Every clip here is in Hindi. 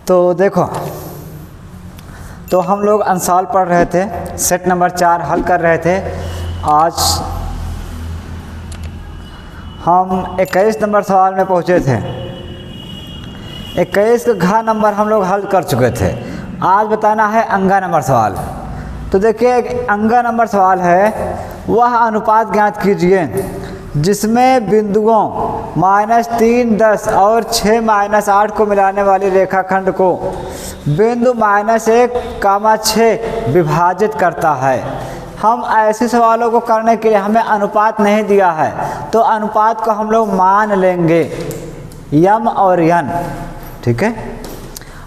तो देखो, तो हम लोग अंसाल पढ़ रहे थे, सेट नंबर 4 हल कर रहे थे। आज हम 21 नंबर सवाल में पहुँचे थे। 21 का घ नंबर हम लोग हल कर चुके थे। आज बताना है अंगा नंबर सवाल। तो देखिए, एक अंगा नंबर सवाल है, वह अनुपात ज्ञात कीजिए जिसमें बिंदुओं -3, 10 और 6, -8 को मिलाने वाली रेखाखंड को बिंदु -1, 6 विभाजित करता है। हम ऐसे सवालों को करने के लिए हमें अनुपात नहीं दिया है, तो अनुपात को हम लोग मान लेंगे यम और यन। ठीक है,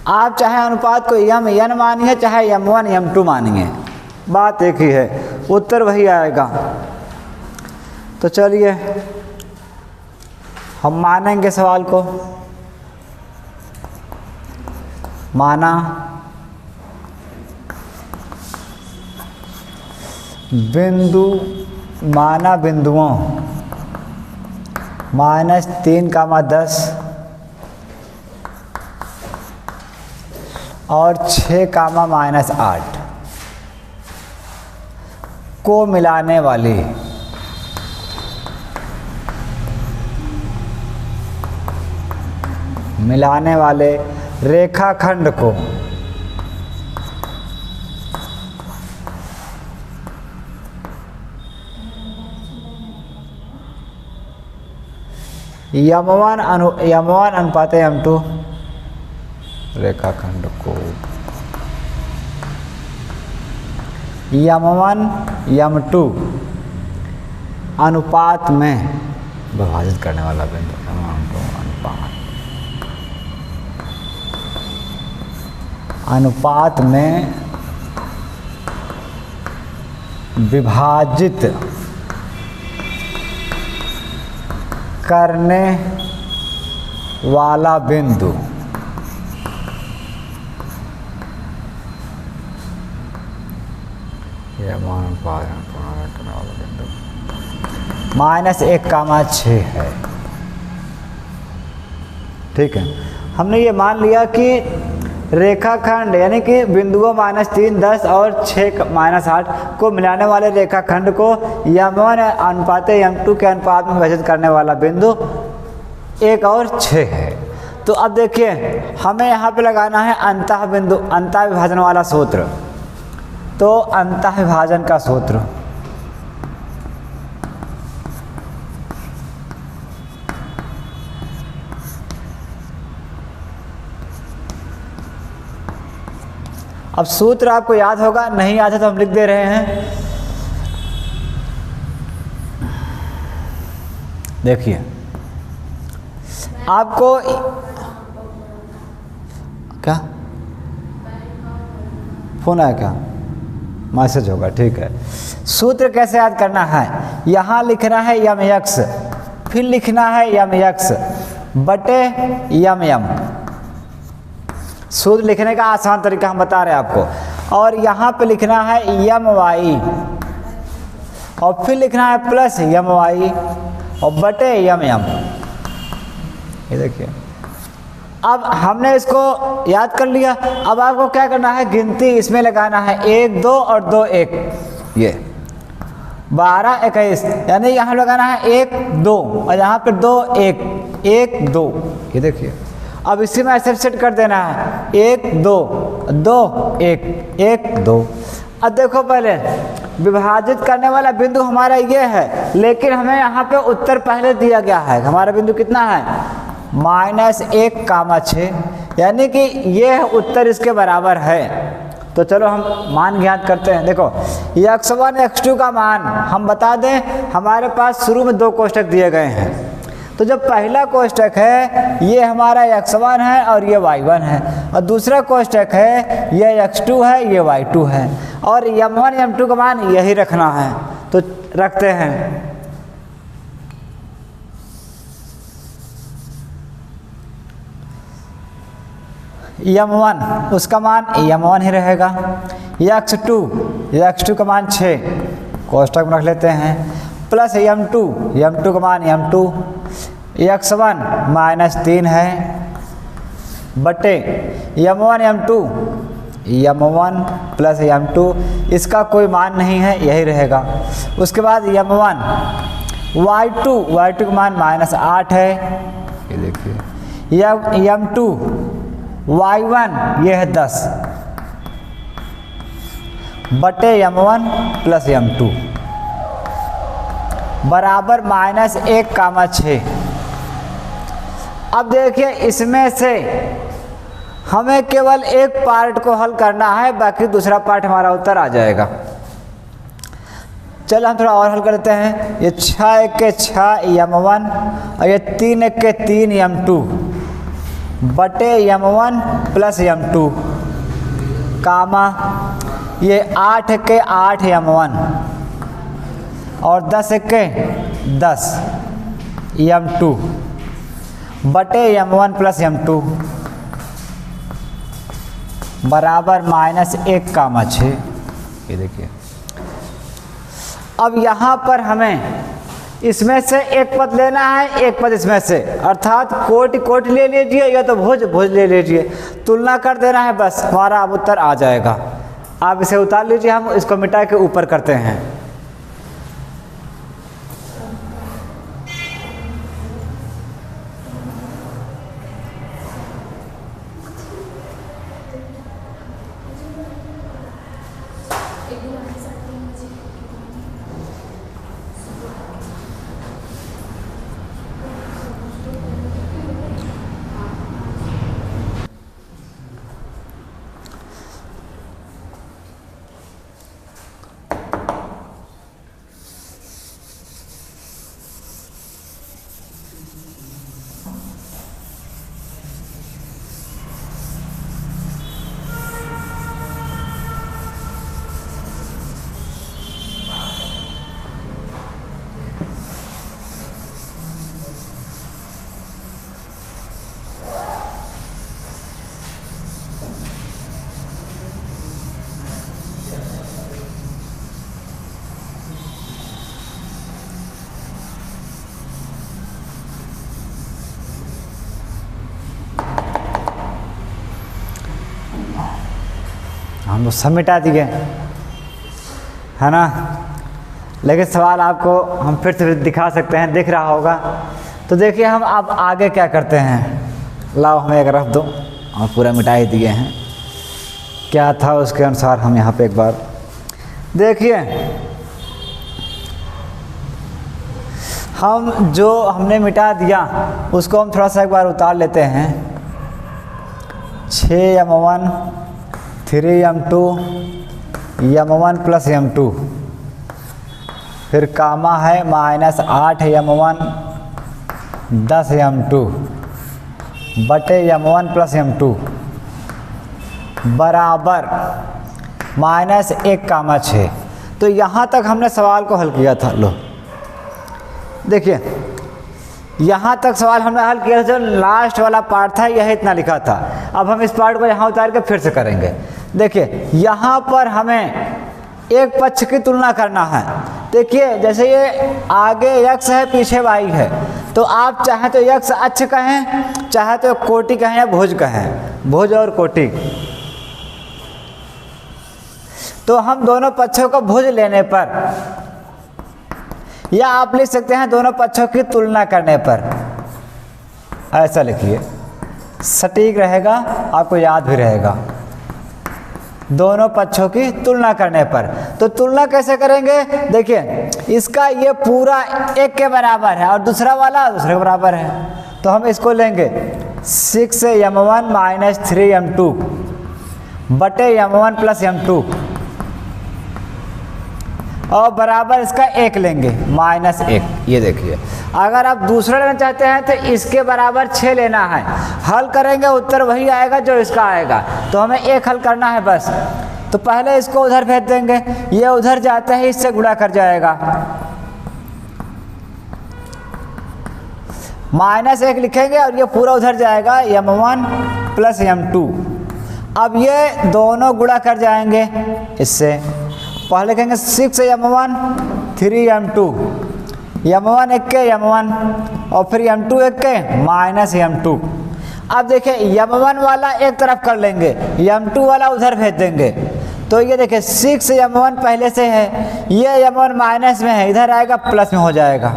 आप चाहे अनुपात को यम यन मानिए, चाहे यम1 यम2 मानिए, बात एक ही है, उत्तर वही आएगा। तो चलिए हम मानेंगे सवाल को। माना बिंदुओं -3, 10 और 6, -8 को मिलाने वाले रेखाखंड को यम1 अनुपात यम2 रेखाखंड को यम1 यम2 अनुपात में विभाजित करने वाला बिंदु अनुपात में विभाजित करने वाला बिंदु -1, 6 है। ठीक है, हमने ये मान लिया कि रेखाखंड यानी कि बिंदुओं -3, 10 और 6, -8 को मिलाने वाले रेखाखंड को यम1 अनुपात यम2 के अनुपात में विभाजित करने वाला बिंदु 1 और 6 है। तो अब देखिए, हमें यहाँ पे लगाना है अंतः बिंदु, अंतः विभाजन वाला सूत्र। तो अंतः विभाजन का सूत्र अब सूत्र आपको याद होगा, नहीं याद है तो हम लिख दे रहे हैं। देखिए, आपको क्या फोन आया, क्या मैसेज होगा? ठीक है, सूत्र कैसे याद करना है, यहाँ लिखना है यम(x), फिर लिखना है यम(x) बटे यम(m). सूत्र लिखने का आसान तरीका हम बता रहे हैं आपको। और यहाँ पे लिखना है यम(y) और फिर लिखना है प्लस यम(y) और बटे यम(m). ये देखिए, अब हमने इसको याद कर लिया। अब आपको क्या करना है, गिनती इसमें लगाना है 1, 2 और 2, 1। ये 12, 21 यानी यहाँ लगाना है 1, 2 और यहाँ पे 2, 1, 1, 2। ये देखिए, अब इसी में ऐसे सेट कर देना है 1, 2, 2, 1, 1, 2। अब देखो, पहले विभाजित करने वाला बिंदु हमारा ये है, लेकिन हमें यहाँ पे उत्तर पहले दिया गया है। हमारा बिंदु कितना है, -1, 6, यानी कि ये उत्तर इसके बराबर है। तो चलो हम मान ज्ञात करते हैं। देखो, x1 x2 का मान हम बता दें, हमारे पास शुरू में 2 कोष्ठक दिए गए हैं। तो जो पहला कोष्ठक है ये हमारा x1 है और ये y1 है, और दूसरा कोष्ठक है ये x2 है, ये y2 है, और यम1 यम2 का मान यही रखना है। तो रखते हैं। यम1 उसका मान यम1 ही रहेगा, x2 का मान 6 कोष्ठक में रख लेते हैं, प्लस यम2 का मान यम2, x1 -3 है, बटे m1 m2, m1 plus m2, इसका कोई मान नहीं है, यही रहेगा। उसके बाद m1 y2 का मान -8 है, ये देखिए। m2 y1 ये है 10 बटे m1 प्लस m2 बराबर -1, 6। अब देखिए इसमें से हमें केवल एक पार्ट को हल करना है, बाकी दूसरा पार्ट हमारा उत्तर आ जाएगा। चलो हम थोड़ा और हल करते हैं। ये 6 1 के 6 m1 और ये 3 1 के 3 m2 बटे m1 प्लस m2 कामा ये 8 1 के 8 m1 और 10 1 के 10 m2 बटे m1 प्लस m2 बराबर -1, 6। ये देखिए अब यहाँ पर हमें इसमें से एक पद लेना है, एक पद इसमें से, अर्थात कोटि ले लीजिए या तो भुज ले लीजिए, तुलना कर देना है, बस हमारा अब उत्तर आ जाएगा। आप इसे उतार लीजिए, हम इसको मिटा के ऊपर करते हैं। हम सब मिटा दिए है ना, लेकिन सवाल आपको हम फिर से दिखा सकते हैं, दिख रहा होगा। तो देखिए हम अब आगे क्या करते हैं। लाओ हमें एक रफ दो, हम पूरा मिटा ही दिए हैं, क्या था उसके अनुसार हम यहाँ पे एक बार देखिए। हम जो हमने मिटा दिया उसको हम थोड़ा सा एक बार उतार लेते हैं। 6m1 3m2 m1 plus m2 फिर कामा है -8m1 10m2 बटे m1 प्लस m2 बराबर -1, 6। तो यहाँ तक हमने सवाल को हल किया था। लो देखिए यहाँ तक सवाल हमने हल किया था, जो लास्ट वाला पार्ट था यह इतना लिखा था। अब हम इस पार्ट को यहाँ उतार के फिर से करेंगे। देखिए यहाँ पर हमें एक पक्ष की तुलना करना है। देखिए जैसे ये आगे x है पीछे y है, तो आप चाहे तो x अक्ष कहें, चाहे तो कोटि कहें या भुज कहें, भुज और कोटि। तो हम दोनों पक्षों को भुज लेने पर, या आप लिख सकते हैं दोनों पक्षों की तुलना करने पर, ऐसा लिखिए, सटीक रहेगा, आपको याद भी रहेगा। दोनों पक्षों की तुलना करने पर, तो तुलना कैसे करेंगे? देखिए इसका ये पूरा 1 के बराबर है और दूसरा वाला दूसरे के बराबर है, तो हम इसको लेंगे 6m1 - 3m2 बटे m1 प्लस m2 और बराबर इसका 1 लेंगे -1। ये देखिए अगर आप दूसरा लेना चाहते हैं तो इसके बराबर 6 लेना है, हल करेंगे उत्तर वही आएगा जो इसका आएगा, तो हमें 1 हल करना है बस। तो पहले इसको उधर भेज देंगे, ये उधर जाता है इससे गुणा कर जाएगा, -1 लिखेंगे और ये पूरा उधर जाएगा m1 प्लस m2। अब ये दोनों गुणा कर जाएंगे इससे, पहले लिखेंगे 6m1 3m2, m1 1 के m1 और फिर m2 1 के -m2। अब देखिए m1 वाला एक तरफ कर लेंगे, m2 वाला उधर भेज देंगे, तो ये देखिए 6 m1 पहले से है, ये m1 माइनस में है, इधर आएगा प्लस में हो जाएगा,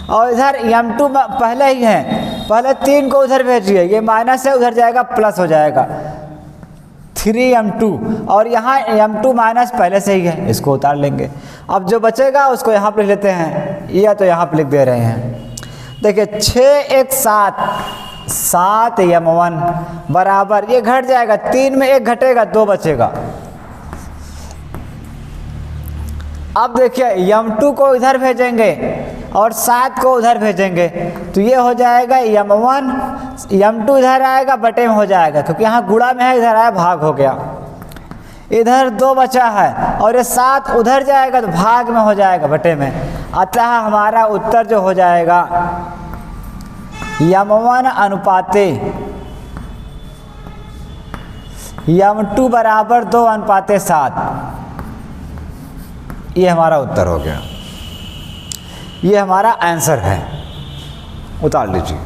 और इधर m2 पहले ही है, पहले 3 को उधर भेजिए, ये माइनस है, उधर जाएगा प्लस हो जाएगा 3m2, और यहाँ m2 माइनस पहले से ही है, इसको उतार लेंगे। अब जो बचेगा उसको यहाँ पर लिख लेते हैं, या तो यहाँ पर लिख दे रहे हैं। देखिए 6 1 7 m1 बराबर, ये घट जाएगा, 3 में 1 घटेगा, 2 बचेगा। अब देखिए m2 को इधर भेजेंगे और 7 को उधर भेजेंगे, तो ये हो जाएगा m1, m2 इधर आएगा बटे में हो जाएगा, क्योंकि यहाँ गुणा में है, इधर आया भाग हो गया, इधर 2 बचा है, और ये 7 उधर जाएगा तो भाग में हो जाएगा बटे में। अतः हमारा उत्तर जो हो जाएगा m1 अनुपाते m2 बराबर 2 अनुपाते 7, ये हमारा उत्तर हो गया, ये हमारा आंसर है। उतार लीजिए।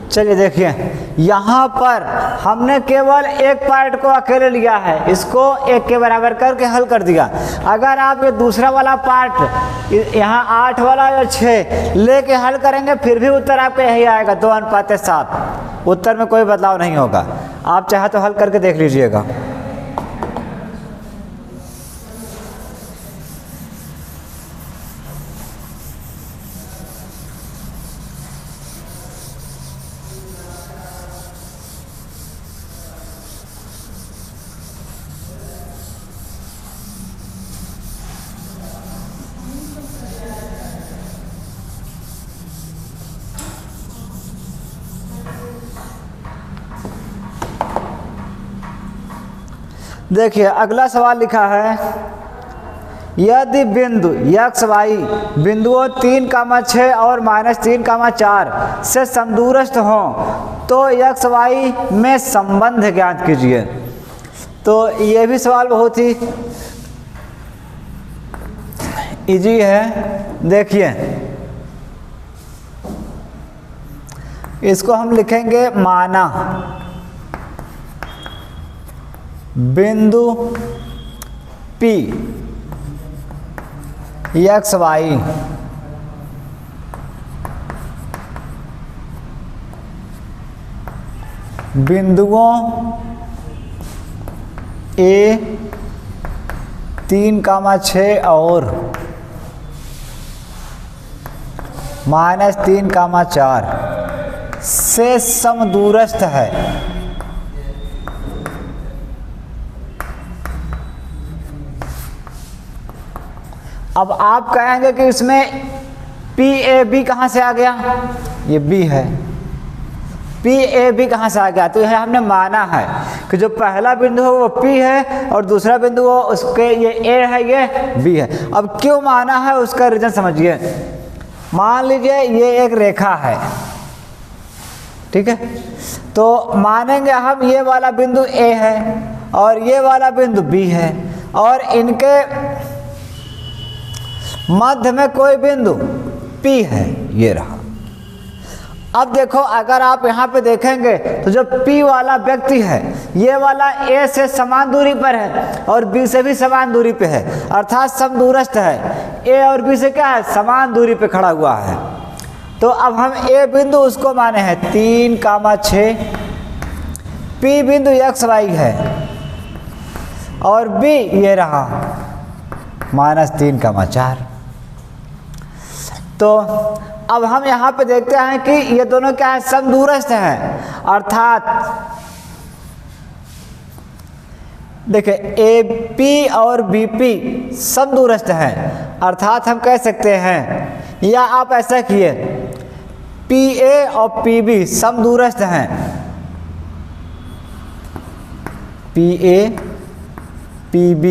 चलिए देखिए, यहाँ पर हमने केवल एक पार्ट को अकेले लिया है, इसको 1 के बराबर करके हल कर दिया। अगर आप ये दूसरा वाला पार्ट यहाँ 8 वाला या 6 लेके हल करेंगे, फिर भी उत्तर आपका यही आएगा 2 अनुपाते 7, उत्तर में कोई बदलाव नहीं होगा। आप चाहे तो हल करके देख लीजिएगा। देखिए अगला सवाल लिखा है, यदि बिंदु x y बिंदुओं 3,6 और -3,4 से समदूरस्थ हों तो x y में संबंध ज्ञात कीजिए। तो ये भी सवाल बहुत ही इजी है। देखिए इसको हम लिखेंगे माना बिंदु P x y बिंदुओं A 3,6 और -3,4 से समदूरस्थ है। अब आप कहेंगे कि इसमें PAB कहाँ से आ गया, ये B है, PAB कहाँ से आ गया, तो यह हमने माना है कि जो पहला बिंदु है वो P है और दूसरा बिंदु वो उसके ये A है, ये B है। अब क्यों माना है उसका रीजन समझिए। मान लीजिए ये एक रेखा है, ठीक है, तो मानेंगे हम ये वाला बिंदु A है और ये वाला बिंदु B है और इनके मध्य में कोई बिंदु P है, ये रहा। अब देखो अगर आप यहाँ पे देखेंगे तो जो P वाला व्यक्ति है ये वाला A से समान दूरी पर है और B से भी समान दूरी पे है, अर्थात समदूरस्थ है। A और B से क्या है, समान दूरी पे खड़ा हुआ है। तो अब हम A बिंदु उसको माने हैं 3,6, P बिंदु x y है और B ये रहा -3,4। तो अब हम यहाँ पे देखते हैं कि ये दोनों क्या है, समदूरस्थ हैं, अर्थात देखिए AP और BP समदूरस्थ हैं, अर्थात हम कह सकते हैं, या आप ऐसा किए PA और PB समदूरस्थ हैं, PA PB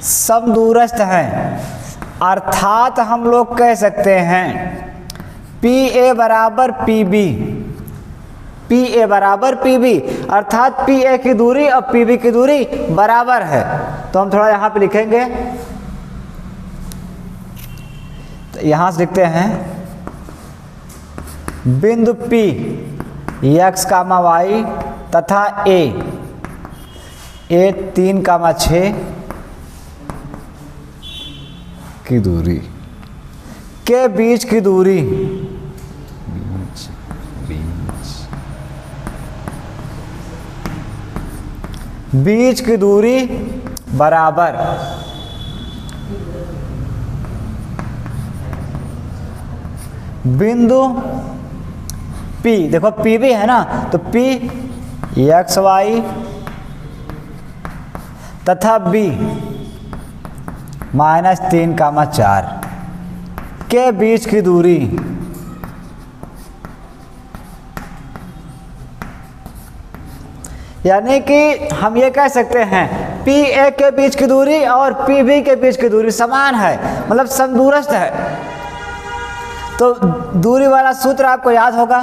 समदूरस्थ हैं, अर्थात हम लोग कह सकते हैं पी ए बराबर पी बी, पी ए बराबर पी बी, अर्थात पी ए की दूरी और पी बी की दूरी बराबर है। तो हम थोड़ा यहाँ पे लिखेंगे, तो यहाँ से लिखते हैं बिंदु P x, y तथा A 3, 6 की दूरी के बीच की दूरी, बीच की दूरी बराबर बिंदु P, देखो P भी है ना, तो P x y तथा B -3, 4 के बीच की दूरी यानी कि हम ये कह सकते हैं पी ए के बीच की दूरी और पी बी के बीच की दूरी समान है, मतलब समदूरस्थ है। तो दूरी वाला सूत्र आपको याद होगा,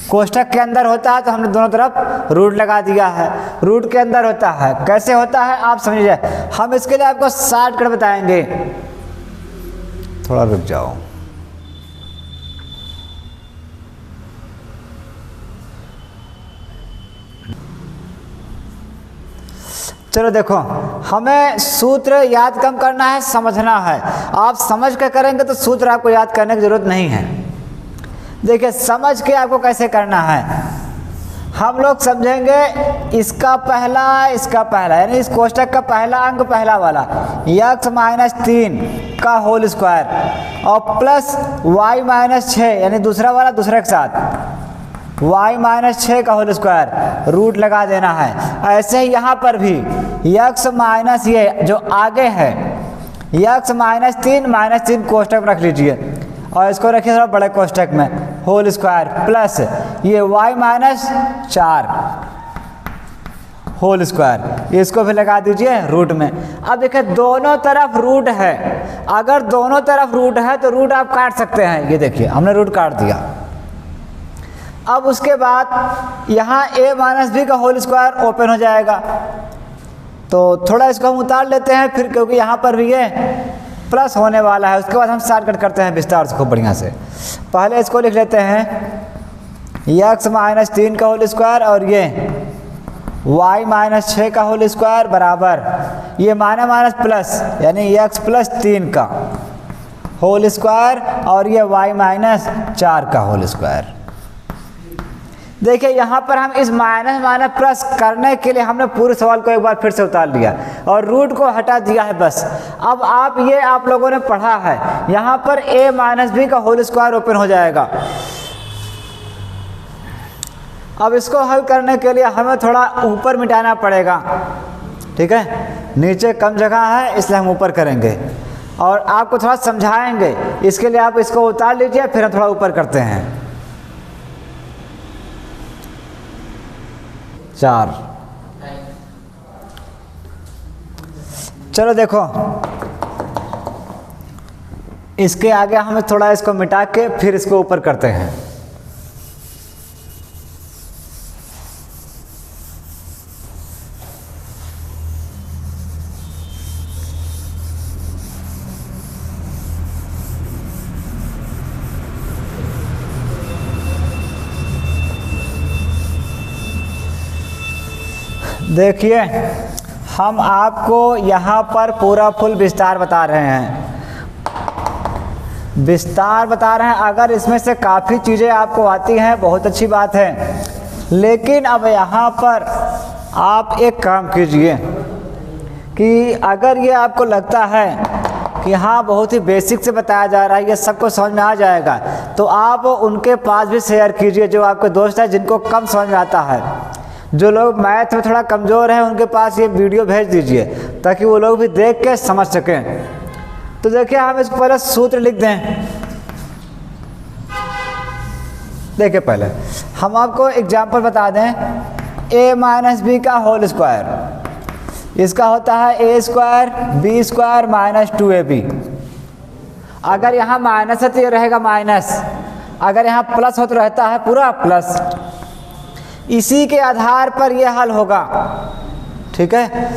कोष्ठक के अंदर होता है तो हमने दोनों तरफ रूट लगा दिया है, रूट के अंदर होता है। कैसे होता है आप समझिए, हम इसके लिए आपको शॉर्टकट बताएंगे। थोड़ा रुक जाओ, चलो देखो, हमें सूत्र याद कम करना है, समझना है। आप समझ के करेंगे तो सूत्र आपको याद करने की जरूरत नहीं है। देखिए समझ के आपको कैसे करना है, हम लोग समझेंगे इसका पहला यानी इस कोष्ठक का पहला अंक पहला वाला x - 3 का होल स्क्वायर और प्लस y - 6 यानी दूसरा वाला दूसरे के साथ y - 6 का होल स्क्वायर, रूट लगा देना है। ऐसे ही यहाँ पर भी x माइनस ये जो आगे है x - 3 कोष्ठक में रख लीजिए और इसको रखिए थोड़ा बड़े कोष्ठक में, होल स्क्वायर प्लस ये y - 4 होल स्क्वायर, इसको भी लगा दीजिए रूट में। अब देखिए दोनों तरफ रूट है, अगर दोनों तरफ रूट है तो रूट आप काट सकते हैं। ये देखिए हमने रूट काट दिया। अब उसके बाद यहाँ a - b का होल स्क्वायर ओपन हो जाएगा, तो थोड़ा इसको हम उतार लेते हैं फिर, क्योंकि यहाँ पर भी ये प्लस होने वाला है। उसके बाद हम शॉर्टकट करते हैं विस्तार से खूब बढ़िया से। पहले इसको लिख लेते हैं x - 3 का होल स्क्वायर और ये y - 6 का होल स्क्वायर बराबर ये माइनस प्लस यानी x + 3 का होल स्क्वायर और ये y - 4 का होल स्क्वायर। देखिए यहाँ पर हम इस माइनस प्लस करने के लिए हमने पूरे सवाल को एक बार फिर से उतार लिया और रूट को हटा दिया है बस। अब आप लोगों ने पढ़ा है, यहाँ पर a - b का होल स्क्वायर ओपन हो जाएगा। अब इसको हल करने के लिए हमें थोड़ा ऊपर मिटाना पड़ेगा, ठीक है, नीचे कम जगह है इसलिए हम ऊपर करेंगे और आपको थोड़ा समझाएंगे। इसके लिए आप इसको उतार लीजिए, फिर हम थोड़ा ऊपर करते हैं। 4 चलो देखो, इसके आगे हमें थोड़ा इसको मिटा के फिर इसको ऊपर करते हैं। देखिए हम आपको यहाँ पर पूरा फुल विस्तार बता रहे हैं, अगर इसमें से काफ़ी चीज़ें आपको आती हैं बहुत अच्छी बात है, लेकिन अब यहाँ पर आप एक काम कीजिए कि अगर ये आपको लगता है कि हाँ बहुत ही बेसिक से बताया जा रहा है, ये सबको समझ में आ जाएगा, तो आप उनके पास भी शेयर कीजिए जो आपके दोस्त हैं जिनको कम समझ में आता है। जो लोग मैथ में थोड़ा कमज़ोर हैं उनके पास ये वीडियो भेज दीजिए ताकि वो लोग भी देख के समझ सकें। तो देखिए हम इसको पहले सूत्र लिख दें। देखिए पहले हम आपको एग्जाम्पल बता दें, a - b का होल स्क्वायर, इसका होता है A square B square minus 2ab। अगर यहाँ माइनस है तो ये रहेगा माइनस, अगर यहाँ प्लस हो तो रहता है पूरा प्लस। इसी के आधार पर ये हल होगा, ठीक है।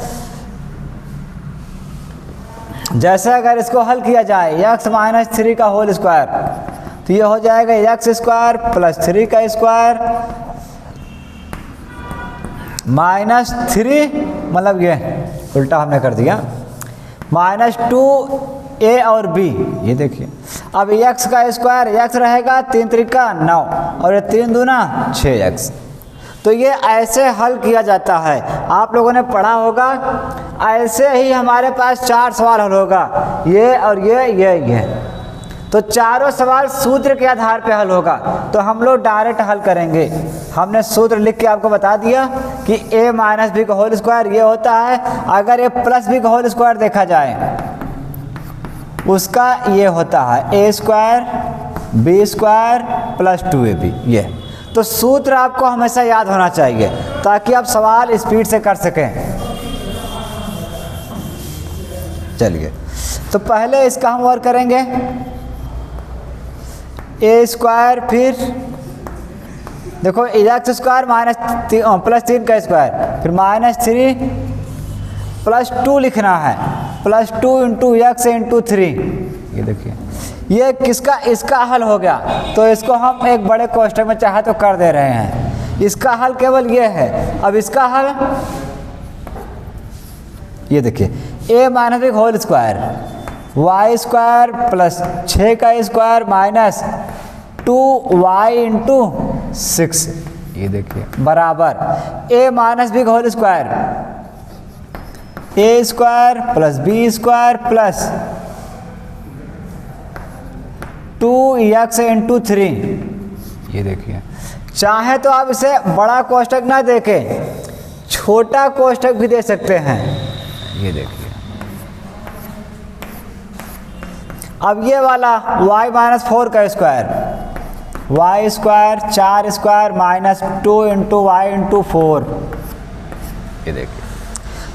जैसे अगर इसको हल किया जाए x माइनस 3 का होल स्क्वायर, तो ये हो जाएगा x स्क्वायर प्लस 3 का स्क्वायर माइनस 3, मतलब ये उल्टा हमने कर दिया, माइनस 2a और b। ये देखिए अब x का स्क्वायर, x रहेगा 3 त्रिका 9 और ये 3 दूना 6x। तो ये ऐसे हल किया जाता है, आप लोगों ने पढ़ा होगा। ऐसे ही हमारे पास 4 सवाल हल होगा, ये और ये। तो चारों सवाल सूत्र के आधार पे हल होगा, तो हम लोग डायरेक्ट हल करेंगे। हमने सूत्र लिख के आपको बता दिया कि a माइनस बी का होल स्क्वायर ये होता है, अगर a प्लस बी का होल स्क्वायर देखा जाए उसका ये होता है a square B square plus 2ab। ये तो सूत्र आपको हमेशा याद होना चाहिए ताकि आप सवाल स्पीड से कर सकें। चलिए तो पहले इसका हम वर्क करेंगे, ए स्क्वायर, फिर देखो एक्स स्क्वायर माइनस प्लस 3 का स्क्वायर, फिर माइनस 3 प्लस 2 लिखना है, प्लस 2 इंटू एक्स इंटू 3। ये देखिए ये किसका, इसका हल हो गया। तो इसको हम एक बड़े कोष्ठक में चाहे तो कर दे रहे हैं, इसका हल केवल ये है। अब इसका हल ये देखिए a minus B whole square Y square plus 6 का स्क्वायर माइनस 2y इंटू 6। ये देखिए बराबर a minus B whole square a square plus b square plus 2x into 3। ये देखिए चाहे तो आप इसे बड़ा कोष्ठक ना देके छोटा कोष्ठक भी दे सकते हैं। ये देखिए अब ये वाला y माइनस 4 का square Y square 4 square minus 2 into Y into 4। ये देखिए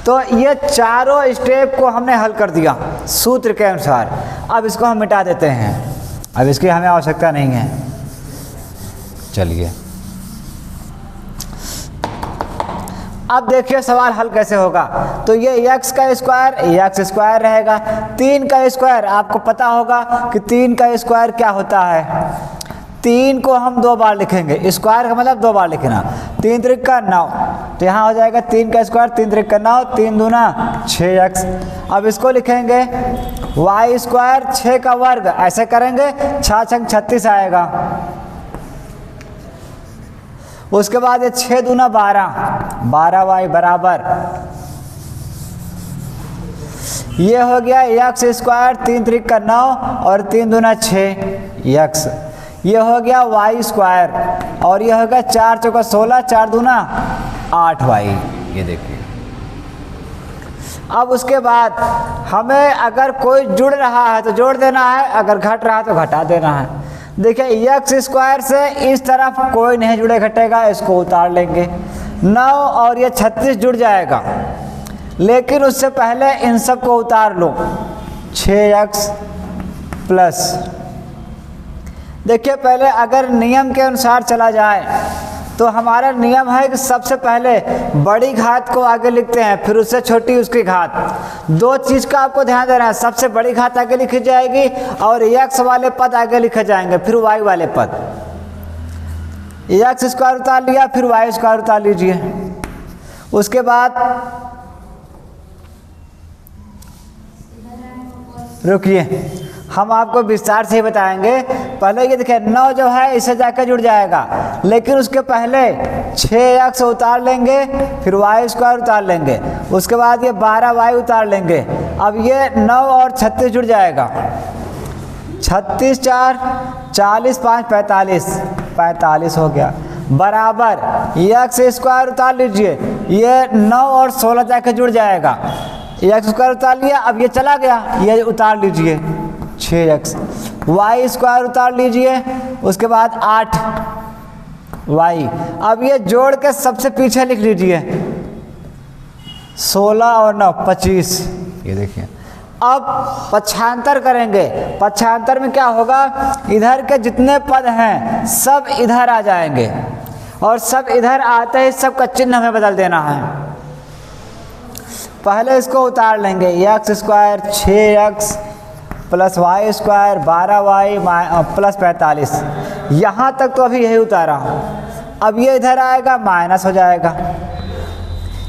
तो ये चारों स्टेप को हमने हल कर दिया सूत्र के अनुसार। अब इसको हम मिटा देते हैं, अब इसकी हमें आवश्यकता नहीं है। चलिए अब देखिए सवाल हल कैसे होगा। तो ये x का स्क्वायर x स्क्वायर रहेगा, 3 का स्क्वायर आपको पता होगा कि 3 का स्क्वायर क्या होता है। 3 को हम 2 बार लिखेंगे, स्क्वायर का मतलब 2 बार लिखना, 3 त्रिका 9। तो यहाँ हो जाएगा 3 का स्क्वायर 3 त्रिका 9, 3 दूना 6x। अब इसको लिखेंगे y स्क्वायर 6 का वर्ग, ऐसे करेंगे 6 छंग 36 आएगा। उसके बाद ये 6 दूना 12y बराबर ये हो गया x स्क्वायर 3 त्रिका 9 और 3 दूना 6x। ये हो गया y स्क्वायर और ये होगा 4 चौका 16 4 दूना 8y। ये देखिए अब उसके बाद हमें अगर कोई जुड़ रहा है तो जोड़ देना है, अगर घट रहा है तो घटा देना है। देखिए x स्क्वायर से इस तरफ कोई नहीं जुड़े घटेगा, इसको उतार लेंगे। 9 और ये 36 जुड़ जाएगा, लेकिन उससे पहले इन सब को उतार लो। 6x प्लस, देखिए पहले अगर नियम के अनुसार चला जाए तो हमारा नियम है कि सबसे पहले बड़ी घात को आगे लिखते हैं, फिर उससे छोटी उसकी घात। 2 चीज़ का आपको ध्यान देना है, सबसे बड़ी घात आगे लिखी जाएगी और x वाले पद आगे लिखे जाएंगे, फिर y वाले पद। x स्क्वायर उतार लिया, फिर y स्क्वायर उतार लीजिए। उसके बाद रुकिए, हम आपको विस्तार से ही बताएंगे। पहले ये देखिए 9 जो है इसे जाकर जुड़ जाएगा, लेकिन उसके पहले 6x उतार लेंगे, फिर y स्क्वायर उतार लेंगे, उसके बाद ये 12y उतार लेंगे। अब ये 9 और 36 जुड़ जाएगा, 36 4 40 5 45 हो गया बराबर x स्क्वायर उतार लीजिए। ये 9 और 16 जाकर जुड़ जाएगा, x स्क्वायर उतार लिया। अब ये चला गया, ये उतार लीजिए 6x। y स्क्वायर उतार लीजिए, उसके बाद 8y। अब ये जोड़ के सबसे पीछे लिख लीजिए 16 और 9 25। ये देखिए अब पक्षांतर करेंगे। पक्षांतर में क्या होगा, इधर के जितने पद हैं सब इधर आ जाएंगे और सब इधर आते ही सबका चिन्ह हमें बदल देना है। पहले इसको उतार लेंगे, X square 6x plus Y square 12y plus 45। यहाँ तक तो अभी यही उतारा। अब ये इधर आएगा माइनस हो जाएगा,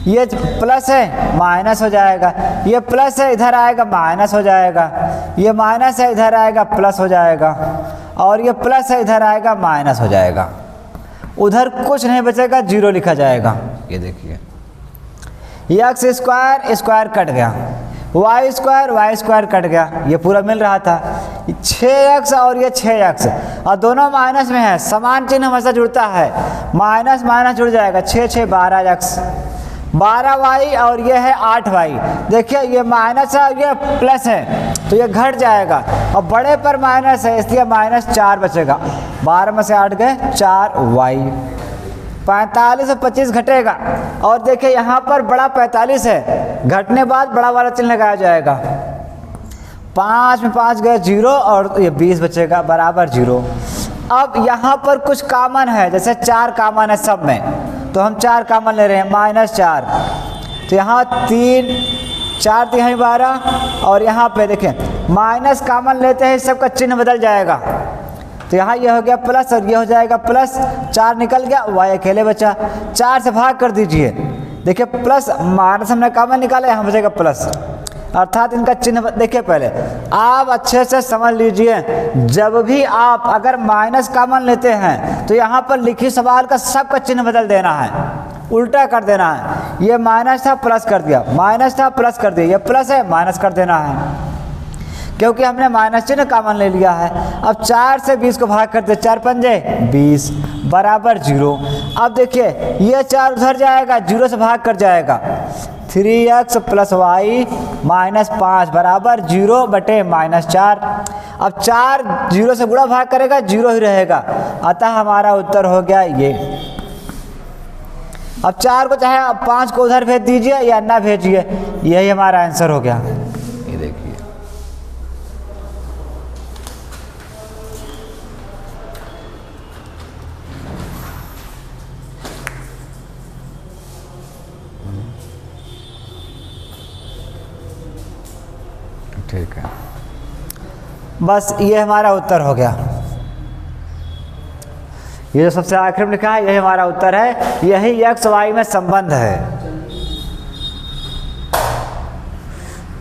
ये प्लस है माइनस हो जाएगा, ये प्लस है इधर आएगा माइनस हो जाएगा, ये माइनस है इधर आएगा प्लस हो जाएगा, और ये प्लस है इधर आएगा माइनस हो जाएगा। उधर कुछ नहीं बचेगा, जीरो लिखा जाएगा। ये देखिए एक्स स्क्वायर स्क्वायर कट गया, वाई स्क्वायर कट गया, ये पूरा मिल रहा था। 6x और ये 6x और दोनों माइनस में है, समान चिन्ह हमेशा जुड़ता है, माइनस माइनस जुड़ जाएगा। 6 6 12x 12y और ये है 8y। देखिए ये माइनस है और ये प्लस है तो ये घट जाएगा, और बड़े पर माइनस है इसलिए -4 बचेगा। 12 में से 8 गए 4y। 45 और 25 घटेगा, और देखिए यहाँ पर बड़ा 45 है, घटने बाद बड़ा वाला चिन्ह लगाया जाएगा। 5 में 5 गए 0 और ये 20 बचेगा बराबर 0। अब यहाँ पर कुछ कॉमन है, जैसे 4 कॉमन है सब में, तो हम 4 कॉमन ले रहे हैं -4, तो यहाँ 3 4 3 12, और यहाँ पे देखें माइनस कॉमन लेते हैं सबका चिन्ह बदल जाएगा। तो यहाँ ये हो गया प्लस और ये हो जाएगा प्लस, 4 निकल गया, y अकेले बचा। 4 से भाग कर दीजिए, देखिए प्लस माइनस हमने कॉमन निकाला, यहाँ बचेगा प्लस, अर्थात इनका चिन्ह देखिए। पहले आप अच्छे से समझ लीजिए, जब भी आप अगर माइनस कॉमन लेते हैं तो यहाँ पर लिखी सवाल का सबका चिन्ह बदल देना है, उल्टा कर देना है। ये माइनस था प्लस कर दिया, माइनस था प्लस कर दिया, ये प्लस है माइनस कर देना है, क्योंकि हमने माइनस चिन्ह कॉमन ले लिया है। अब 4 से 20 को भाग करते, 4 पंजे 20 बराबर 0। अब देखिए ये 4 उधर जाएगा, 0 से भाग कर जाएगा, 3x प्लस वाई -5 बराबर 0 बटे -4। अब 4 0 से गुणा भाग करेगा, 0 ही रहेगा, अतः हमारा उत्तर हो गया ये। अब 4 को चाहे 5 को उधर भेज दीजिए या ना भेजिए, यही हमारा आंसर हो गया। ये देखिए ठीक है, बस ये हमारा उत्तर हो गया। ये जो सबसे आखिर में लिखा है यही हमारा उत्तर है, यही एक्स वाई में संबंध है।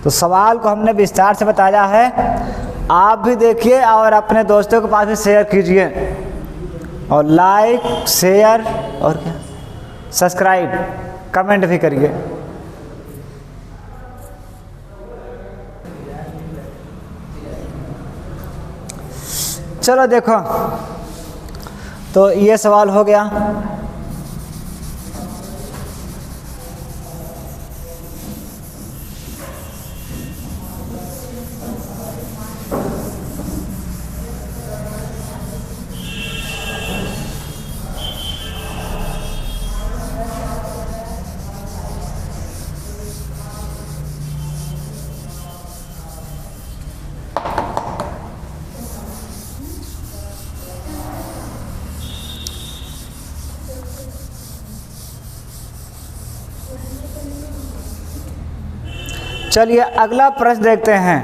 तो सवाल को हमने विस्तार से बताया है, आप भी देखिए और अपने दोस्तों के पास भी शेयर कीजिए, और लाइक शेयर और क्या सब्सक्राइब कमेंट भी करिए। चलो देखो, तो ये सवाल हो गया। चलिए अगला प्रश्न देखते हैं।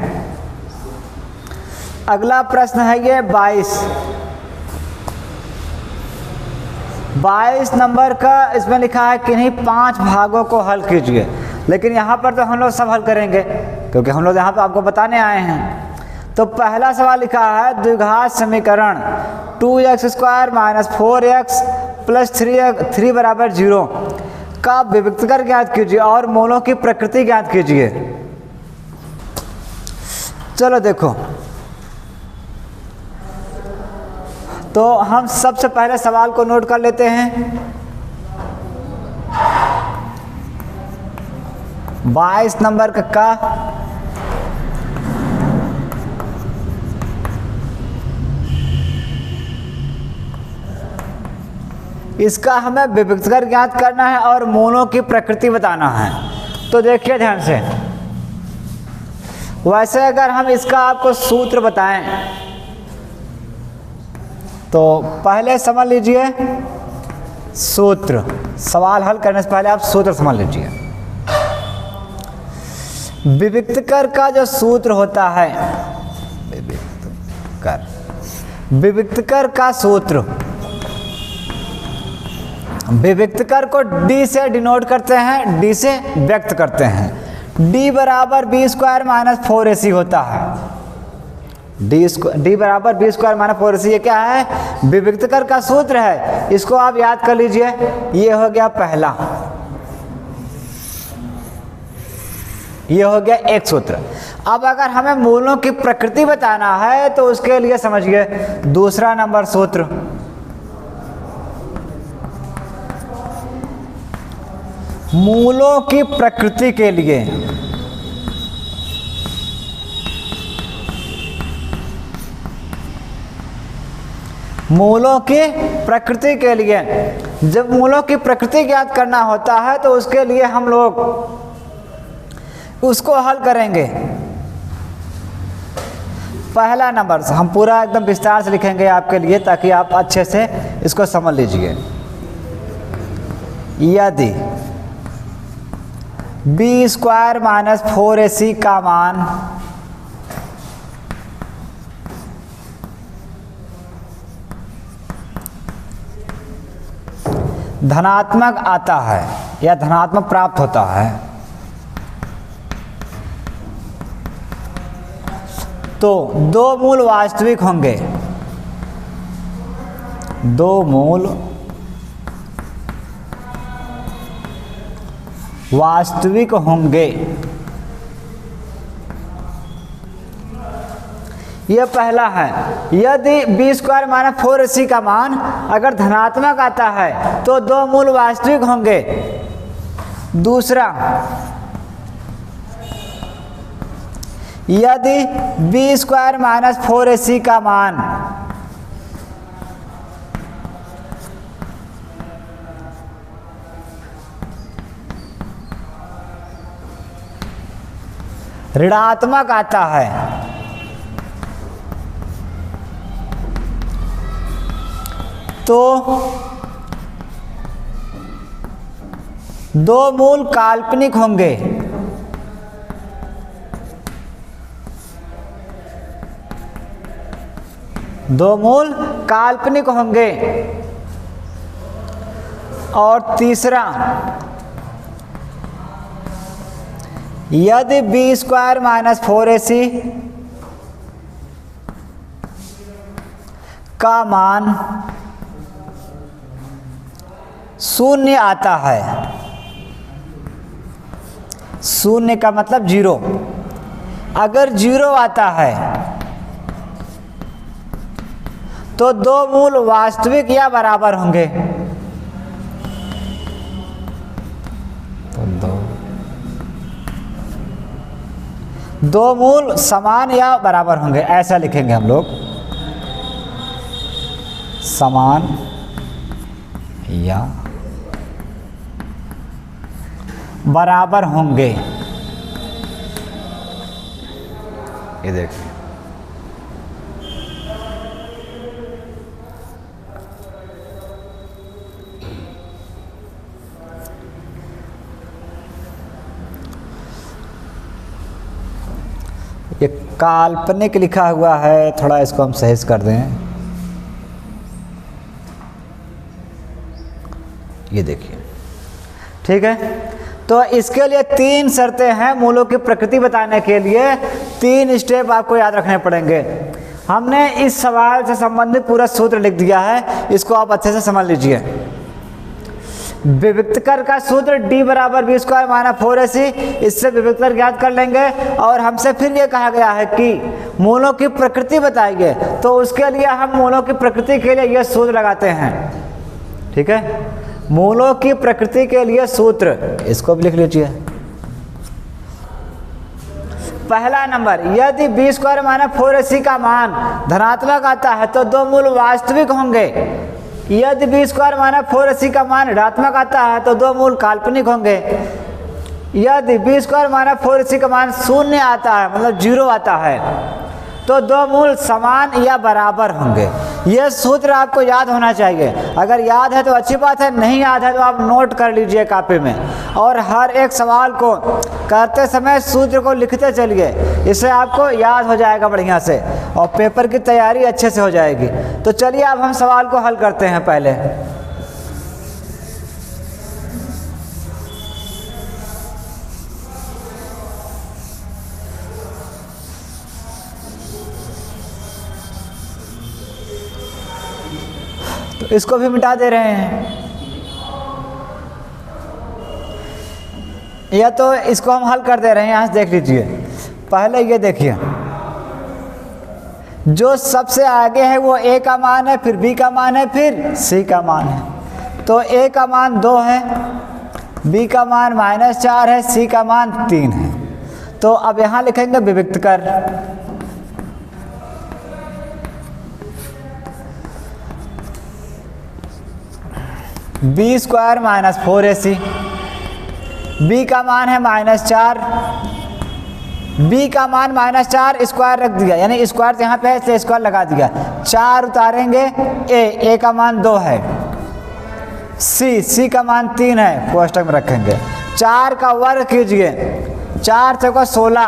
अगला प्रश्न है ये 22 नंबर का। इसमें लिखा है किन्हीं 5 भागों को हल कीजिए, लेकिन यहाँ पर तो हम लोग सब हल करेंगे क्योंकि हम लोग यहाँ पे आपको बताने आए हैं। तो पहला सवाल लिखा है द्विघात समीकरण 2x² - 4x + 3 बराबर 0 का विभक्तिकर ज्ञात कीजिए और मूलों की प्रकृति ज्ञात कीजिए। चलो देखो, तो हम सबसे पहले सवाल को नोट कर लेते हैं। 22 नंबर का इसका हमें विभक्तिकर ज्ञात करना है और मूलों की प्रकृति बताना है। तो देखिए ध्यान से, वैसे अगर हम इसका आपको सूत्र बताएं तो पहले समझ लीजिए सूत्र, सवाल हल करने से पहले आप सूत्र समझ लीजिए। विविक्तकर का जो सूत्र होता है, विविक्तकर का सूत्र, विविक्तकर को d से डिनोट करते हैं, d से व्यक्त करते हैं। d बराबर बी स्क्वायर माइनस 4ac होता है। d बराबर बी स्क्वायर माइनस 4ac, ये क्या है? विविक्तकर का सूत्र है। इसको आप याद कर लीजिए, ये हो गया पहला, ये हो गया एक सूत्र। अब अगर हमें मूलों की प्रकृति बताना है तो उसके लिए समझिए दूसरा नंबर सूत्र, मूलों की प्रकृति के लिए मूलों की प्रकृति के लिए जब मूलों की प्रकृति ज्ञात करना होता है तो उसके लिए हम लोग उसको हल करेंगे। पहला नंबर हम पूरा एकदम विस्तार से लिखेंगे आपके लिए ताकि आप अच्छे से इसको समझ लीजिए। यदि बी स्क्वायर माइनस 4ac का मान धनात्मक आता है या धनात्मक प्राप्त होता है तो दो मूल वास्तविक होंगे, दो मूल वास्तविक होंगे। यह पहला है। यदि बी स्क्वायर माइनस 4ac का मान अगर धनात्मक आता है तो दो मूल वास्तविक होंगे। दूसरा, यदि बी स्क्वायर माइनस 4ac का मान ऋणात्मक आता है तो दो मूल काल्पनिक होंगे। दो मूल काल्पनिक होंगे। और तीसरा, यदि बी स्क्वायर माइनस 4ac का मान शून्य आता है, शून्य का मतलब जीरो, अगर जीरो आता है तो दो मूल वास्तविक या बराबर होंगे। तो दो मूल समान या बराबर होंगे, ऐसा लिखेंगे हम लोग, समान या बराबर होंगे। ये देखिए, ये काल्पनिक लिखा हुआ है, थोड़ा इसको हम सही कर दें। ये देखिए, ठीक है। तो इसके लिए तीन शर्तें हैं मूलों की प्रकृति बताने के लिए, तीन स्टेप आपको याद रखने पड़ेंगे। हमने इस सवाल से संबंधित पूरा सूत्र लिख दिया है, इसको आप अच्छे से समझ लीजिए। विविक्तकर का सूत्र d बराबर बी स्क्वायर माइनस 4ac, इससे विविक्तकर ज्ञात कर लेंगे। और हमसे फिर ये कहा गया है कि मूलों की प्रकृति बताइए, तो उसके लिए हम मूलों की प्रकृति के लिए ये सूत्र लगाते हैं, ठीक है। मूलों की प्रकृति के लिए सूत्र, इसको भी लिख लीजिए। पहला नंबर, यदि बी स्क्वायर माइनस 4ac का मान धनात्मक आता है तो दो मूल वास्तविक होंगे। यदि बी स्क्वायर माइनस 4ac का मान ऋणात्मक आता है तो दो मूल काल्पनिक होंगे। यदि बी स्क्वायर माइनस 4ac का मान शून्य आता है, मतलब 0 आता है, तो दो मूल समान या बराबर होंगे। यह सूत्र आपको याद होना चाहिए। अगर याद है तो अच्छी बात है, नहीं याद है तो आप नोट कर लीजिए कॉपी में, और हर एक सवाल को करते समय सूत्र को लिखते चलिए, इससे आपको याद हो जाएगा बढ़िया से और पेपर की तैयारी अच्छे से हो जाएगी। तो चलिए अब हम सवाल को हल करते हैं। पहले तो इसको भी मिटा दे रहे हैं, या तो इसको हम हल कर दे रहे हैं। यहाँ से देख लीजिए, पहले ये देखिए, जो सबसे आगे है वो a का मान है, फिर b का मान है, फिर c का मान है। तो a का मान 2 है, b का मान -4 है, c का मान 3 है। तो अब यहाँ लिखेंगे विविक्त कर। B square minus 4ac, b का मान है -4, b का मान -4 स्क्वायर रख दिया, यानी स्क्वायर यहाँ पे है इसलिए स्क्वायर लगा दिया। 4 उतारेंगे, a का मान 2 है, c का मान 3 है, कोष्टक में रखेंगे। 4 का वर्ग कीजिए, 4 चौका 16,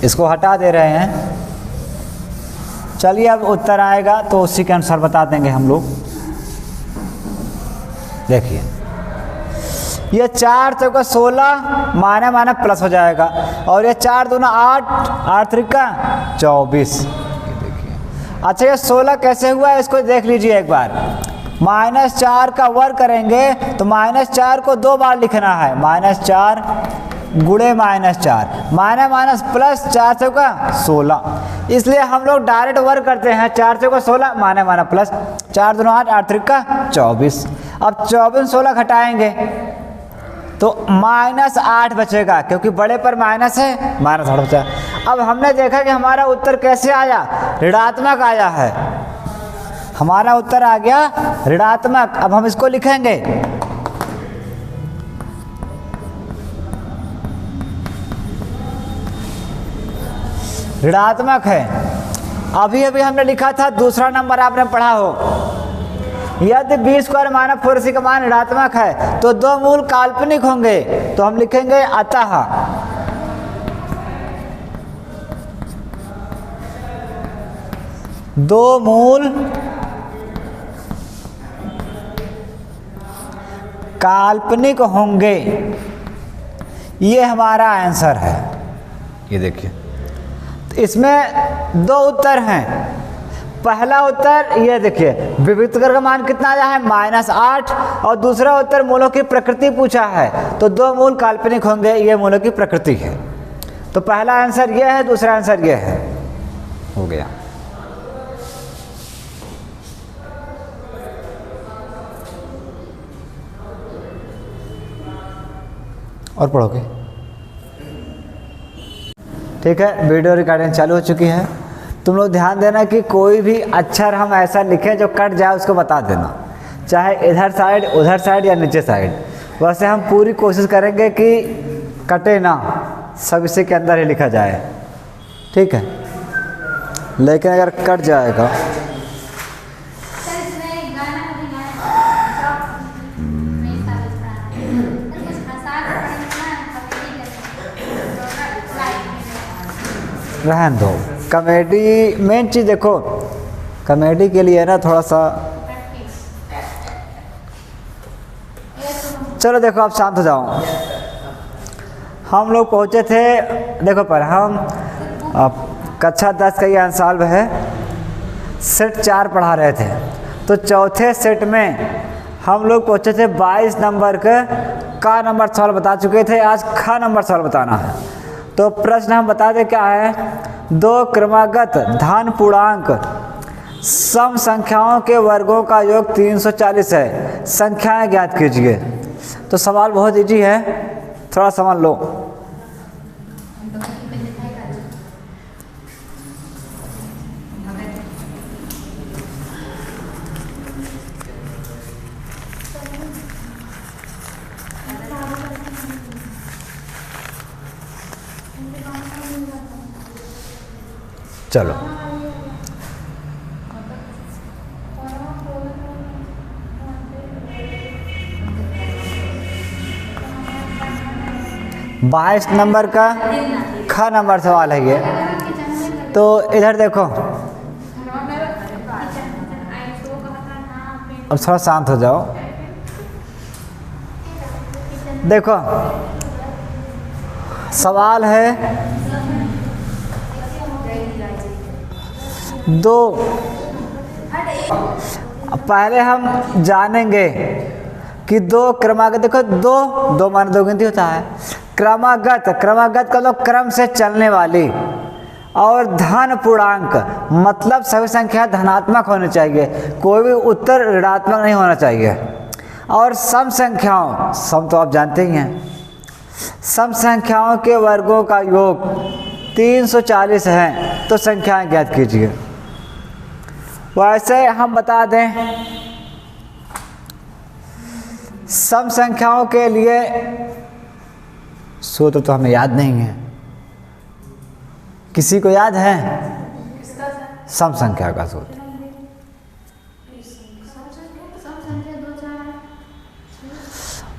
इसको हटा दे रहे हैं। चलिए अब उत्तर आएगा तो उसी के अनुसार बता देंगे हम लोग। देखिए, ये 4 चौका 16 माने माने प्लस हो जाएगा, और ये 4 दूना 8, 8 त्रिका 24। देखिए, अच्छा ये 16 कैसे हुआ है इसको देख लीजिए एक बार। -4 का वर्ग करेंगे तो -4 को 2 बार लिखना है, -4 गुणे -4, माइनस प्लस 4 चौका 16, इसलिए हम लोग डायरेक्ट वर्ग करते हैं। 4 चौका 16 माने प्लस 4 दूना 8, 8 त्रिका 24। अब 24 16 घटाएंगे तो -8 बचेगा, क्योंकि बड़े पर माइनस है, -8 बचा। अब हमने देखा कि हमारा उत्तर कैसे आया, ऋणात्मक आया है। हमारा उत्तर आ गया ऋणात्मक। अब हम इसको लिखेंगे, ऋणात्मक है। अभी अभी हमने लिखा था, दूसरा नंबर आपने पढ़ा हो, यदि बी स्क्वायर माइनस 4ac का मान ऋणात्मक है तो दो मूल काल्पनिक होंगे। तो हम लिखेंगे अतः दो मूल काल्पनिक होंगे। ये हमारा आंसर है। ये देखिए, इसमें 2 उत्तर हैं। पहला उत्तर ये देखिए, विविक्त कर का मान कितना आया है -8, और दूसरा उत्तर मूलों की प्रकृति पूछा है, तो 2 मूल काल्पनिक होंगे, ये मूलों की प्रकृति है। तो पहला आंसर ये है, दूसरा आंसर ये है। हो गया। और पढ़ोगे? ठीक है, वीडियो रिकॉर्डिंग चालू हो चुकी है। तुम लोग ध्यान देना कि कोई भी अक्षर हम ऐसा लिखें जो कट जाए उसको बता देना, चाहे इधर साइड, उधर साइड या नीचे साइड। वैसे हम पूरी कोशिश करेंगे कि कटे ना, सब इसी के अंदर ही लिखा जाए, ठीक है। लेकिन अगर कट जाएगा रहन दो। कॉमेडी मेन चीज़ देखो, कॉमेडी के लिए ना थोड़ा सा, चलो देखो आप शांत हो जाओ। हम लोग पहुँचे थे, देखो पर हम कक्षा 10 का ये अंसाल्व है, सेट 4 पढ़ा रहे थे। तो चौथे सेट में हम लोग पहुँचे थे 22 नंबर का नंबर सवाल बता चुके थे। आज ख नंबर सवाल बताना है। तो प्रश्न हम बता दें क्या है, 2 क्रमागत धन पूर्णांक सम संख्याओं के वर्गों का योग 340 है, संख्याएं ज्ञात कीजिए। तो सवाल बहुत इजी है, थोड़ा समझ लो। चलो, बाईस नंबर का ख नंबर सवाल है ये। तो इधर देखो, अब थोड़ा शांत हो जाओ। देखो सवाल है दो, पहले हम जानेंगे कि दो क्रमागत, देखो दो माने दो गिनती होता है। क्रमागत का मतलब क्रम से चलने वाली, और धन पूर्णांक मतलब सभी संख्या धनात्मक होनी चाहिए, कोई भी उत्तर ऋणात्मक नहीं होना चाहिए। और सम संख्याओं, सम तो आप जानते ही हैं, सम संख्याओं के वर्गों का योग 340 है। तो संख्याएं ज्ञात कीजिए। वैसे हम बता दें, सम संख्याओं के लिए सूत्र तो हमें याद नहीं है, किसी को याद है? सम संख्या का सूत्र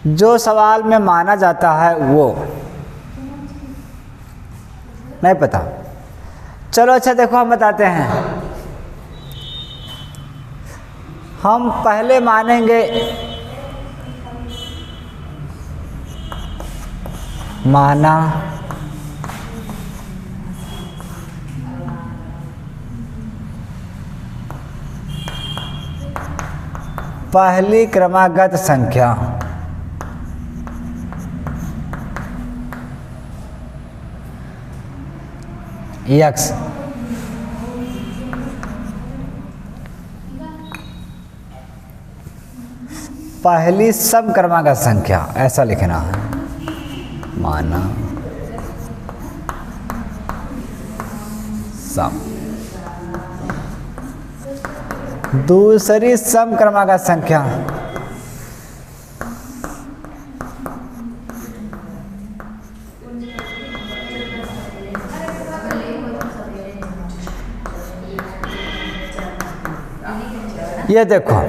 जो सवाल में माना जाता है वो नहीं पता। चलो अच्छा देखो, हम बताते हैं। हम पहले मानेंगे माना पहली क्रमागत संख्या x, पहली सम क्रमागत संख्या, ऐसा लिखना है। माना सम दूसरी सम क्रमागत संख्या ये देखो,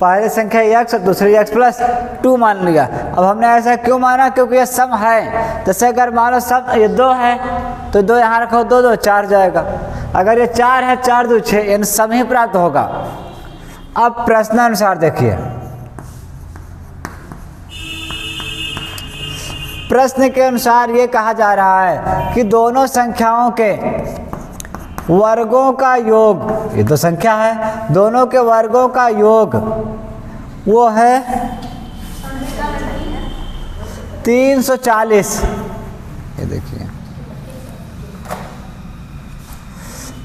पहली संख्या x और दूसरी x प्लस 2 मान लिया। अब हमने ऐसा क्यों माना? क्योंकि ये सम है। जैसे अगर मान लो सम ये 2 है तो 2 यहाँ रखो, 2 2 4 जाएगा। अगर ये 4 है, 4 2 6, इन सम ही प्राप्त होगा। अब प्रश्नानुसार देखिए, प्रश्न के अनुसार ये कहा जा रहा है कि दोनों संख्याओं के वर्गों का योग, ये तो संख्या है, दोनों के वर्गों का योग वो है 340। ये देखिए,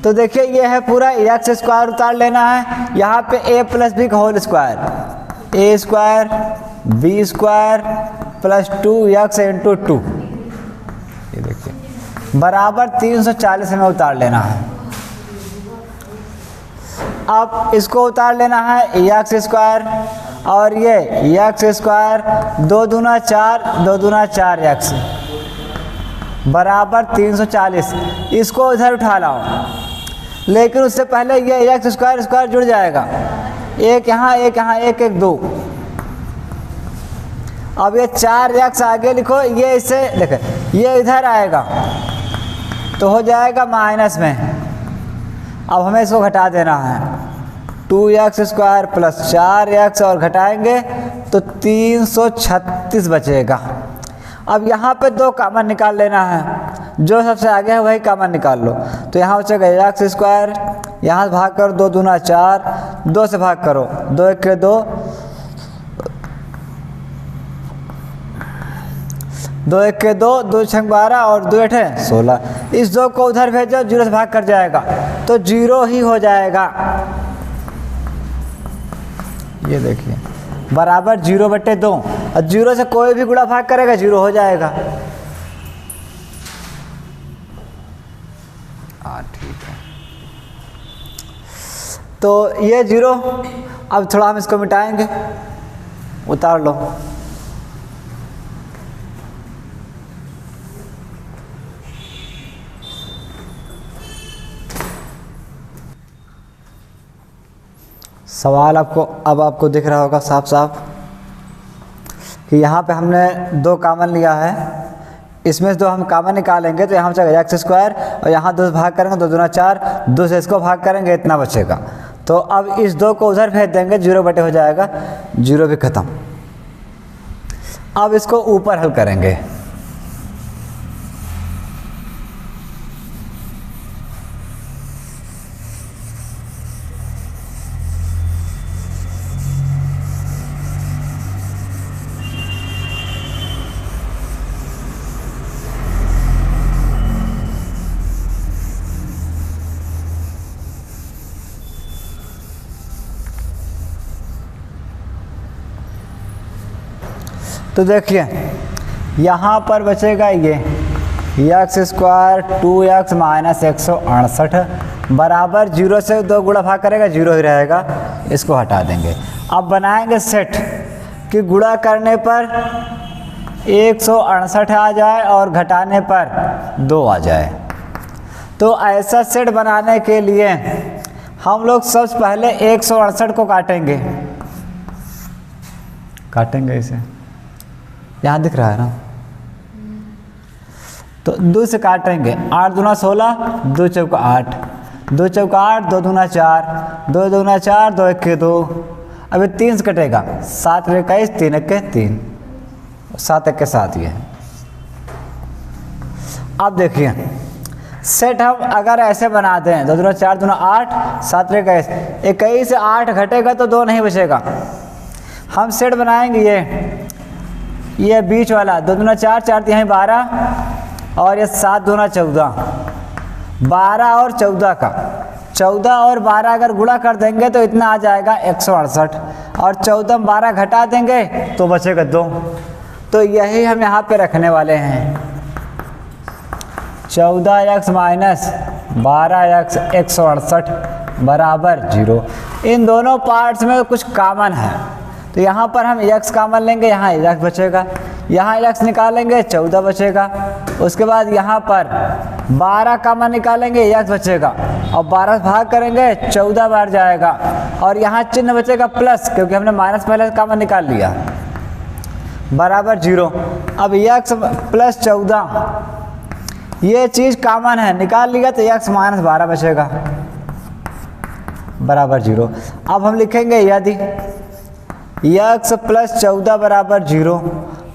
तो देखिए ये है पूरा एक्स स्क्वायर उतार लेना है। यहाँ पे a प्लस बी का whole square, a square b square plus 2x into 2, ये देखिए बराबर 340 में उतार लेना है। अब इसको उतार लेना है एक्स स्क्वायर, और ये एक्स स्क्वायर 2 दूना 4, 2 दूना 4 एक्स बराबर 340। इसको इधर उठा लाओ, लेकिन उससे पहले ये एक्स स्क्वायर स्क्वायर जुड़ जाएगा, एक यहाँ एक यहाँ, एक एक 2। अब ये 4x आगे लिखो, ये इसे देखो ये इधर आएगा तो हो जाएगा माइनस में। अब हमें इसको घटा देना है, 2x स्क्वायर प्लस 4x और घटाएंगे तो 336 बचेगा। अब यहाँ पे 2 कॉमन निकाल लेना है, जो सबसे आगे है वही कॉमन निकाल लो। तो यहाँ बचेगा x स्क्वायर, यहाँ से भाग करो 2 दूना 4, 2 से भाग करो 2 1 के 2, 2 1 के 2, 2 6 12 और 2 8 16। इस 2 को उधर भेजो, 0 से भाग कर जाएगा तो 0 ही हो जाएगा। ये देखिए बराबर 0/2, और 0 से कोई भी गुणा भाग करेगा 0 हो जाएगा। ठीक है, तो ये 0। अब थोड़ा हम इसको मिटाएंगे, उतार लो। सवाल आपको दिख रहा होगा साफ साफ कि यहाँ पे हमने 2 कॉमन लिया है, इसमें से 2 हम कॉमन निकालेंगे तो यहाँ बचेगा एक्स स्क्वायर और यहाँ 2 से भाग करेंगे 2 दूना 4, 2 से इसको भाग करेंगे इतना बचेगा। तो अब इस 2 को उधर भेज देंगे, 0 बटे हो जाएगा, 0 भी ख़त्म। अब इसको ऊपर हल करेंगे। तो देखिए यहाँ पर बचेगा ये एक्स स्क्वायर 2x माइनस 168 बराबर 0 से 2 गुणा भाग करेगा 0 ही रहेगा, इसको हटा देंगे। अब बनाएंगे सेट कि गुणा करने पर 168 आ जाए और घटाने पर 2 आ जाए। तो ऐसा सेट बनाने के लिए हम लोग सबसे पहले 168 को काटेंगे इसे, यहाँ दिख रहा है ना, तो 2 से काटेंगे, 8 दूना 16, 2 चौका 8, 2 चौका 8, 2 दूना 4, 2 दूना 4, 2 1 2, अभी 3 से कटेगा, 7 21, 3 1 3, 7 1 7 ये है। अब देखिए सेट हम अगर ऐसे बना दें 2 दूना 4 दूना 8, 7 21, 21 से 8 घटेगा तो 2 नहीं बचेगा। हम सेट बनाएंगे ये बीच वाला 2 दूना 4, 4 यहाँ 12 और ये 7 दूना 14, 12 और 14 का 14 और 12 अगर गुणा कर देंगे तो इतना आ जाएगा 168 और 14 में 12 घटा देंगे तो बचेगा 2। तो यही हम यहाँ पे रखने वाले हैं, 14x माइनस 12x 168 बराबर 0। इन दोनों पार्ट्स में कुछ कॉमन है तो यहाँ पर हम x कॉमन लेंगे, यहाँ x बचेगा, यहाँ x निकालेंगे 14 बचेगा। उसके बाद यहाँ पर 12 कॉमन निकालेंगे, x बचेगा और 12 भाग करेंगे 14 बार जाएगा और यहाँ चिन्ह बचेगा प्लस, क्योंकि हमने माइनस पहले कॉमन निकाल लिया, बराबर 0। अब x प्लस 14 ये चीज़ कॉमन है, निकाल लिया तो x माइनस 12 बचेगा बराबर 0। अब हम लिखेंगे यदि x प्लस 14 बराबर 0,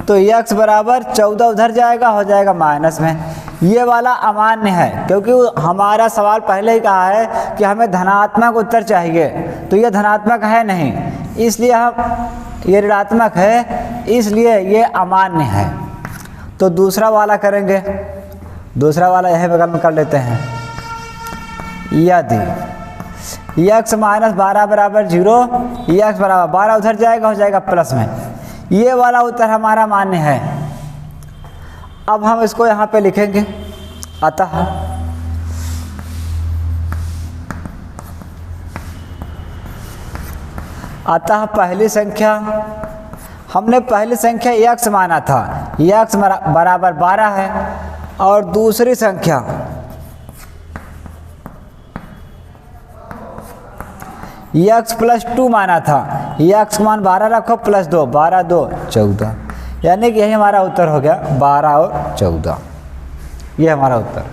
तो x बराबर 14 उधर जाएगा, हो जाएगा माइनस में। ये वाला अमान्य है क्योंकि हमारा सवाल पहले ही कहा है कि हमें धनात्मक उत्तर चाहिए, तो ये धनात्मक है नहीं, इसलिए हम ये ऋणात्मक है, इसलिए ये अमान्य है। तो दूसरा वाला करेंगे, दूसरा वाला यही बगल में कर लेते हैं। यदि x माइनस 12 बराबर 0, x बराबर 12 उधर जाएगा, हो जाएगा प्लस में। ये वाला उत्तर हमारा मान्य है। अब हम इसको यहाँ पे लिखेंगे, अतः पहली संख्या, हमने पहली संख्या x माना था, x बराबर 12 है, और दूसरी संख्या x प्लस 2 माना था, x मान 12 रखो प्लस 2, 12 2 14, यानी कि यही हमारा उत्तर हो गया 12 और 14, ये हमारा उत्तर।